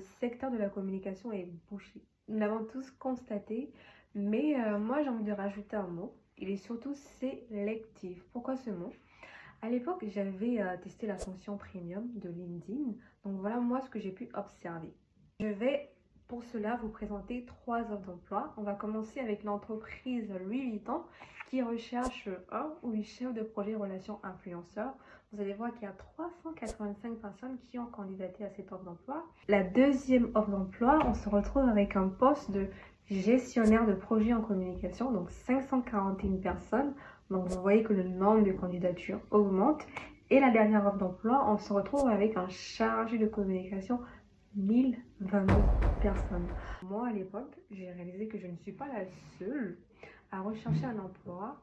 secteur de la communication est bouché. Nous l'avons tous constaté, mais moi j'ai envie de rajouter un mot. Il est surtout sélectif. Pourquoi ce mot? À l'époque, j'avais testé la fonction premium de LinkedIn. Donc voilà moi ce que j'ai pu observer. Je vais pour cela vous présenter 3 offres d'emploi. On va commencer avec l'entreprise Louis Vuitton qui recherche un ou une chef de projet relations influenceurs. Vous allez voir qu'il y a 385 personnes qui ont candidaté à cette offre d'emploi. La deuxième offre d'emploi, on se retrouve avec un poste de gestionnaire de projet en communication, donc 541 personnes. Donc vous voyez que le nombre de candidatures augmente. Et la dernière offre d'emploi, on se retrouve avec un chargé de communication, 1022 personnes. Moi, à l'époque, j'ai réalisé que je ne suis pas la seule à rechercher un emploi.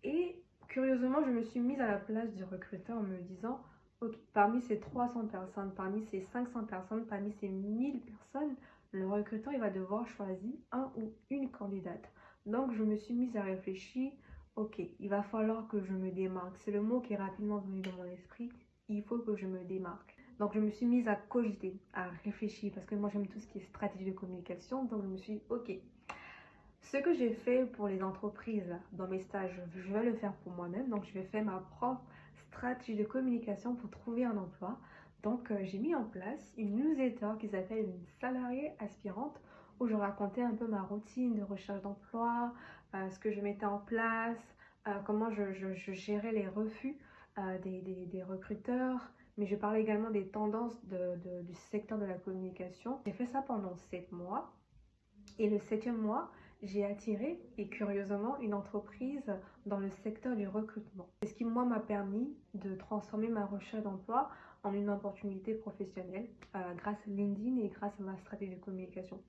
Et curieusement, je me suis mise à la place du recruteur en me disant, ok, parmi ces 300 personnes, parmi ces 500 personnes, parmi ces 1000 personnes, le recruteur il va devoir choisir un ou une candidate. Donc, je me suis mise à réfléchir, ok, il va falloir que je me démarque. C'est le mot qui est rapidement venu dans mon esprit. Il faut que je me démarque. Donc, je me suis mise à cogiter, à réfléchir, parce que moi, j'aime tout ce qui est stratégie de communication. Donc, je me suis dit, ok, ce que j'ai fait pour les entreprises dans mes stages, je vais le faire pour moi-même. Donc, je vais faire ma propre stratégie de communication pour trouver un emploi. Donc, j'ai mis en place une newsletter qui s'appelle une salariée aspirante où je racontais un peu ma routine de recherche d'emploi, ce que je mettais en place, comment je gérais les refus des recruteurs. Mais je parlais également des tendances du secteur de la communication. J'ai fait ça pendant 7 mois. Et le 7e mois, j'ai attiré, et curieusement, une entreprise dans le secteur du recrutement. C'est ce qui, moi, m'a permis de transformer ma recherche d'emploi en une opportunité professionnelle grâce à LinkedIn et grâce à ma stratégie de communication.